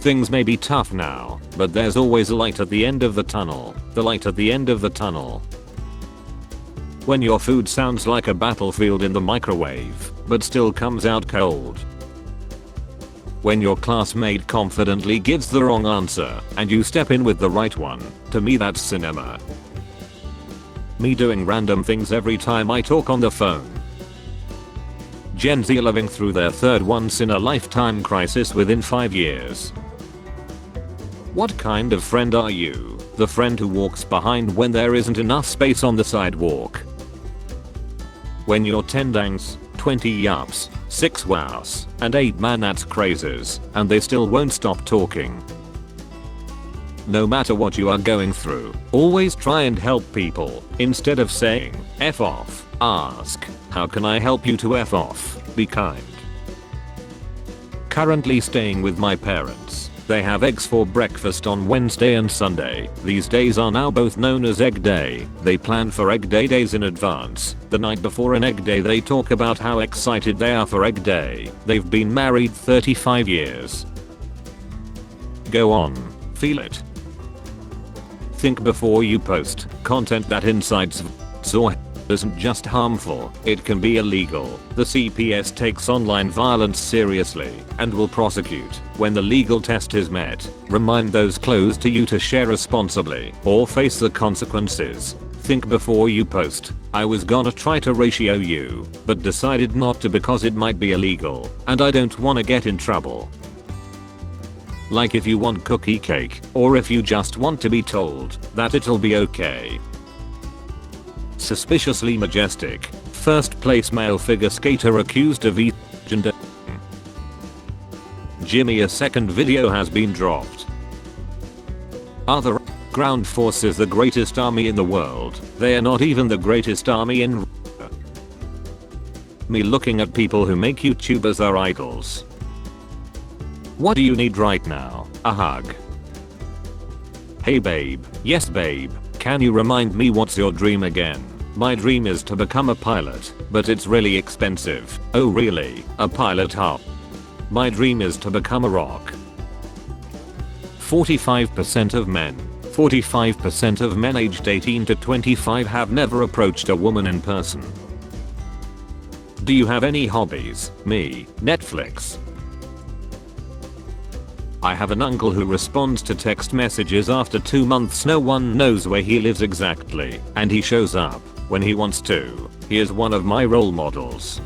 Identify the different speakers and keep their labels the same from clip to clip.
Speaker 1: Things may be tough now, but there's always a light at the end of the tunnel. The light at the end of the tunnel. When your food sounds like a battlefield in the microwave, but still comes out cold. When your classmate confidently gives the wrong answer, and you step in with the right one. To me that's cinema. Me doing random things every time I talk on the phone. Gen Z living through their third once-in-a-lifetime crisis within 5 years. What kind of friend are you? The friend who walks behind when there isn't enough space on the sidewalk. When you're 10 dangs, 20 yups, 6 wows, and 8 manats crazes, and they still won't stop talking. No matter what you are going through, always try and help people. Instead of saying, F off, ask, how can I help you to F off? Be kind. Currently staying with my parents. They have eggs for breakfast on Wednesday and Sunday. These days are now both known as Egg Day. They plan for Egg Day days in advance. The night before an Egg Day they talk about how excited they are for Egg Day. They've been married 35 years. Go on, feel it. Think before you post. Content that incites or isn't just harmful, it can be illegal. The CPS takes online violence seriously and will prosecute when the legal test is met. Remind those close to you to share responsibly or face the consequences. Think before you post. I was gonna try to ratio you, but decided not to because it might be illegal and I don't wanna get in trouble. Like if you want cookie cake, or if you just want to be told that it'll be okay. Suspiciously majestic. First place male figure skater accused of gender. Jimmy, a second video has been dropped. Are the ground forces the greatest army in the world? They are not even the greatest army in. Me looking at people who make YouTubers their idols. What do you need right now? A hug. Hey babe. Yes babe. Can you remind me what's your dream again? My dream is to become a pilot, but it's really expensive. Oh really? A pilot how? My dream is to become a rock. 45% of men aged 18 to 25 have never approached a woman in person. Do you have any hobbies? Me, Netflix. I have an uncle who responds to text messages after 2 months. No one knows where he lives exactly, and he shows up when he wants to. He is one of my role models.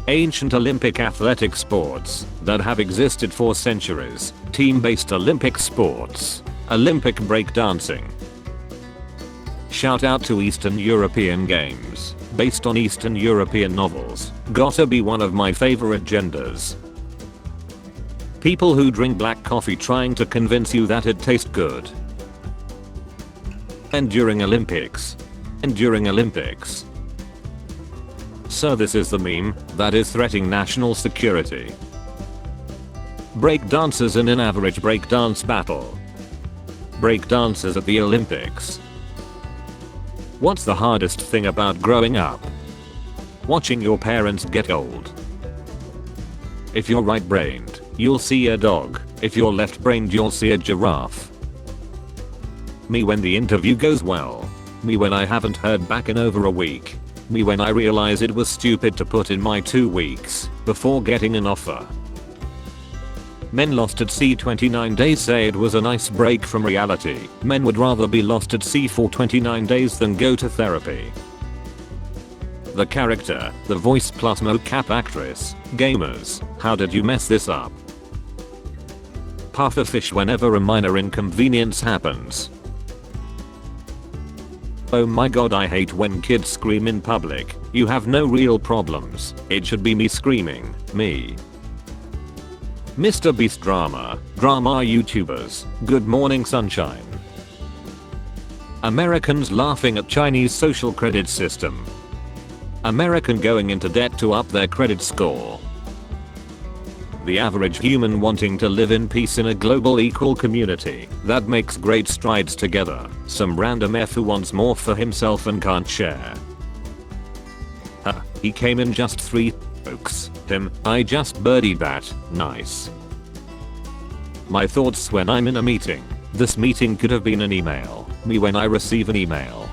Speaker 1: Ancient Olympic athletic sports that have existed for centuries. Team-based Olympic sports. Olympic breakdancing. Shout out to Eastern European games, based on Eastern European novels. Gotta be one of my favorite genders. People who drink black coffee trying to convince you that it tastes good. And during Olympics. So this is the meme that is threatening national security. Breakdancers in an average breakdance battle. Breakdancers at the Olympics. What's the hardest thing about growing up? Watching your parents get old. If you're right-brained, you'll see a dog. If you're left-brained, you'll see a giraffe. Me when the interview goes well. Me when I haven't heard back in over a week. Me when I realize it was stupid to put in my 2 weeks before getting an offer. Men lost at sea 29 days say it was a nice break from reality. Men would rather be lost at sea for 29 days than go to therapy. The character, the voice plus mocap actress, gamers, how did you mess this up? Pufferfish whenever a minor inconvenience happens. Oh my god, I hate when kids scream in public. You have no real problems. It should be me screaming, me. Mr. Beast drama YouTubers, good morning sunshine. Americans laughing at Chinese social credit system. American going into debt to up their credit score. The average human wanting to live in peace in a global equal community that makes great strides together. Some random F who wants more for himself and can't share. He came in just 3 strokes. Him, I just birdied that, nice. My thoughts when I'm in a meeting. This meeting could have been an email. Me when I receive an email.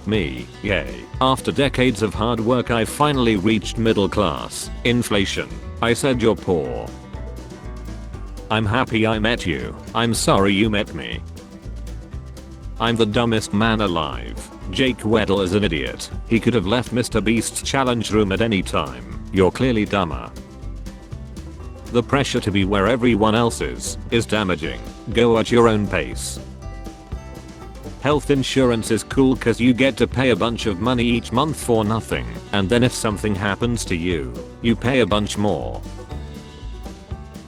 Speaker 1: Me, yay. After decades of hard work I finally reached middle class. Inflation. I said you're poor. I'm happy I met you. I'm sorry you met me. I'm the dumbest man alive. Jake Weddle is an idiot. He could have left Mr. Beast's challenge room at any time. You're clearly dumber. The pressure to be where everyone else is damaging. Go at your own pace. Health insurance is cool cause you get to pay a bunch of money each month for nothing, and then if something happens to you, you pay a bunch more.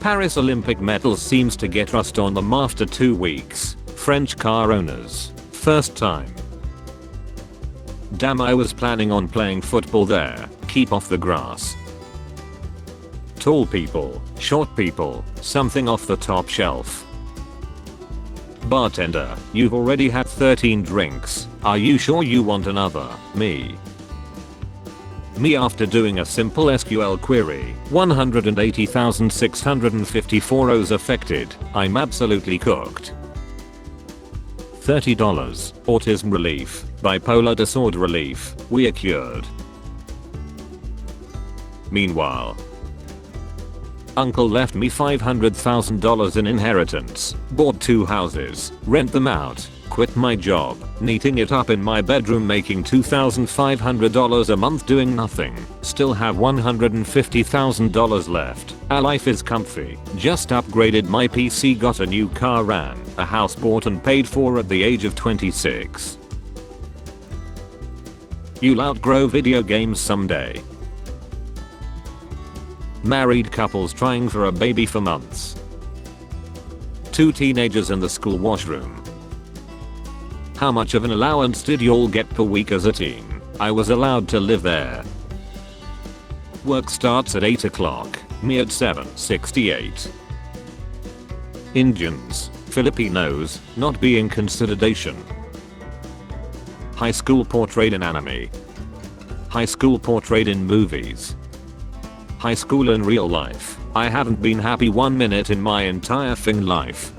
Speaker 1: Paris Olympic medal seems to get rust on them after 2 weeks. French car owners. First time. Damn, I was planning on playing football there. Keep off the grass. Tall people, short people, something off the top shelf. Bartender, you've already had 13 drinks. Are you sure you want another? Me after doing a simple SQL query. 180,654 O's affected. I'm absolutely cooked. $30. Autism relief. Bipolar disorder relief. We're cured. Meanwhile, uncle left me $500,000 in inheritance. Bought 2 houses. Rent them out. Quit my job. Neating it up in my bedroom, making $2,500 a month doing nothing. Still have $150,000 left. Our life is comfy. Just upgraded my PC, got a new car, ran a house bought and paid for at the age of 26. You'll outgrow video games someday. Married couples trying for a baby for months. 2 teenagers in the school washroom. How much of an allowance did y'all get per week as a teen? I was allowed to live there. Work starts at 8 o'clock. Me at 7:68. Indians, Filipinos, not being considered Asian. High school portrayed in anime. High school portrayed in movies. High school in real life. I haven't been happy 1 minute in my entire thing life.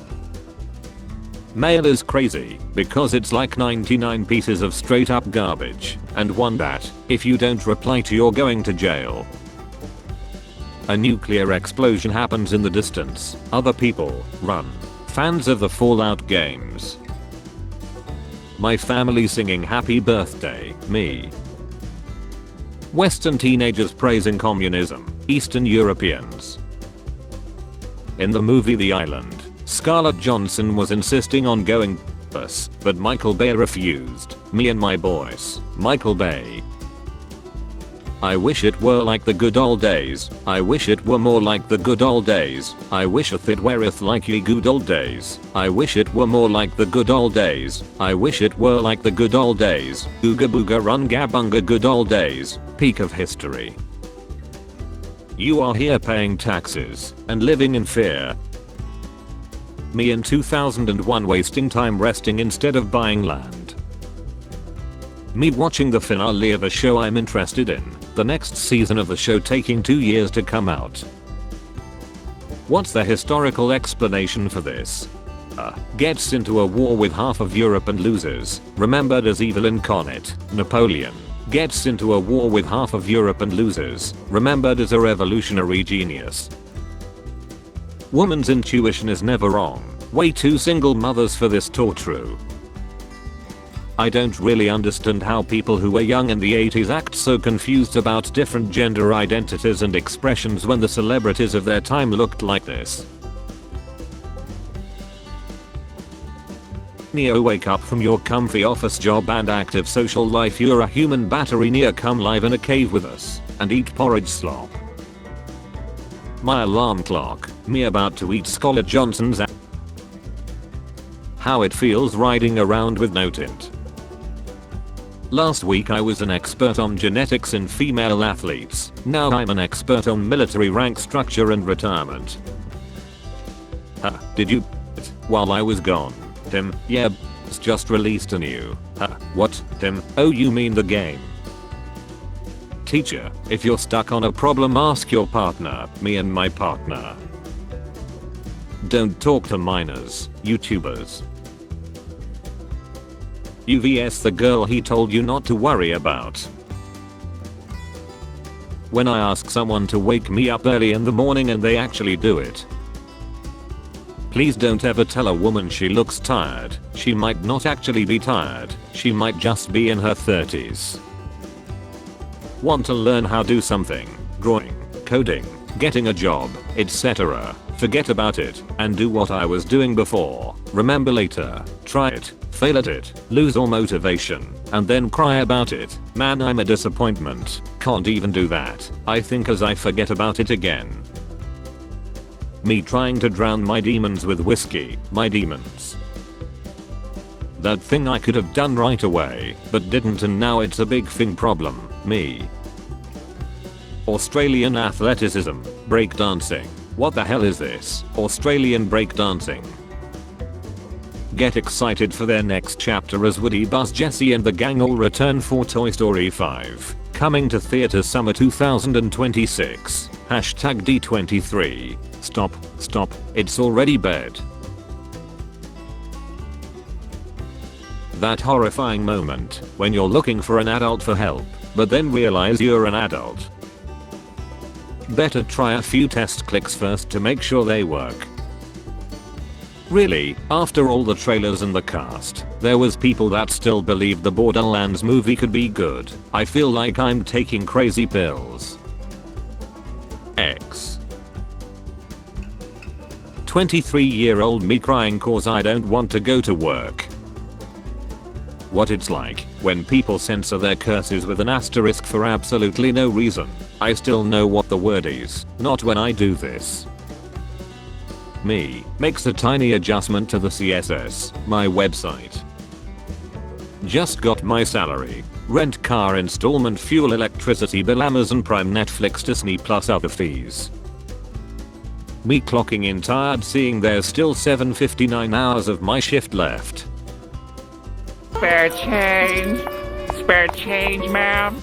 Speaker 1: Mail is crazy because it's like 99 pieces of straight up garbage, and one that, if you don't reply to, you're going to jail. A nuclear explosion happens in the distance. Other people run. Fans of the Fallout games. My family singing happy birthday, me. Western teenagers praising communism, Eastern Europeans. In the movie The Island, Scarlett Johansson was insisting on going bus, but Michael Bay refused. Me and my boys, Michael Bay. I wish it were like the good old days. I wish it were more like the good old days. I wisheth it wereth like ye good old days. I wish it were more like the good old days. I wish it were like the good old days. Ooga booga runga bunga good old days. Peak of history. You are here paying taxes and living in fear. Me in 2001 wasting time resting instead of buying land. Me watching the finale of a show I'm interested in. The next season of the show taking 2 years to come out. What's the historical explanation for this? Gets into a war with half of Europe and loses. Remembered as evil incarnate. Napoleon. Gets into a war with half of Europe and loses. Remembered as a revolutionary genius. Woman's intuition is never wrong. Way too single mothers for this true. I don't really understand how people who were young in the 80s act so confused about different gender identities and expressions when the celebrities of their time looked like this. Neo, wake up from your comfy office job and active social life. You're a human battery. Neo, come live in a cave with us and eat porridge slop. My alarm clock. Me about to eat Scarlett Johansson's. How it feels riding around with no tint. Last week I was an expert on genetics in female athletes. Now I'm an expert on military rank structure and retirement. Did you while I was gone? Tim, yeah, it's just released a new. What, Tim? Oh, you mean the game? Teacher, if you're stuck on a problem, ask your partner. Me and my partner. Don't talk to minors, YouTubers. UVS the girl he told you not to worry about. When I ask someone to wake me up early in the morning and they actually do it. Please don't ever tell a woman she looks tired. She might not actually be tired. She might just be in her 30s. Want to learn how to do something, drawing, coding, getting a job, etc. Forget about it and do what I was doing before. Remember later, try it, fail at it, lose all motivation, and then cry about it. Man, I'm a disappointment. Can't even do that. I think as I forget about it again. Me trying to drown my demons with whiskey, my demons. That thing I could have done right away, but didn't, and now it's a big thing problem. Me. Australian athleticism, breakdancing. What the hell is this? Australian breakdancing. Get excited for their next chapter as Woody, Buzz, Jessie and the gang all return for Toy Story 5. Coming to theaters summer 2026. Hashtag D23. Stop, it's already bed. That horrifying moment when you're looking for an adult for help, but then realize you're an adult. Better try a few test clicks first to make sure they work. Really, after all the trailers and the cast, there was people that still believed the Borderlands movie could be good. I feel like I'm taking crazy pills. X. 23-year-old me crying cause I don't want to go to work. What it's like when people censor their curses with an asterisk for absolutely no reason. I still know what the word is, not when I do this. Me makes a tiny adjustment to the CSS, my website. Just got my salary, rent, car installment, fuel, electricity bill, Amazon Prime, Netflix, Disney Plus, other fees. Me clocking in tired, seeing there's still 7:59 hours of my shift left.
Speaker 2: Spare change, ma'am.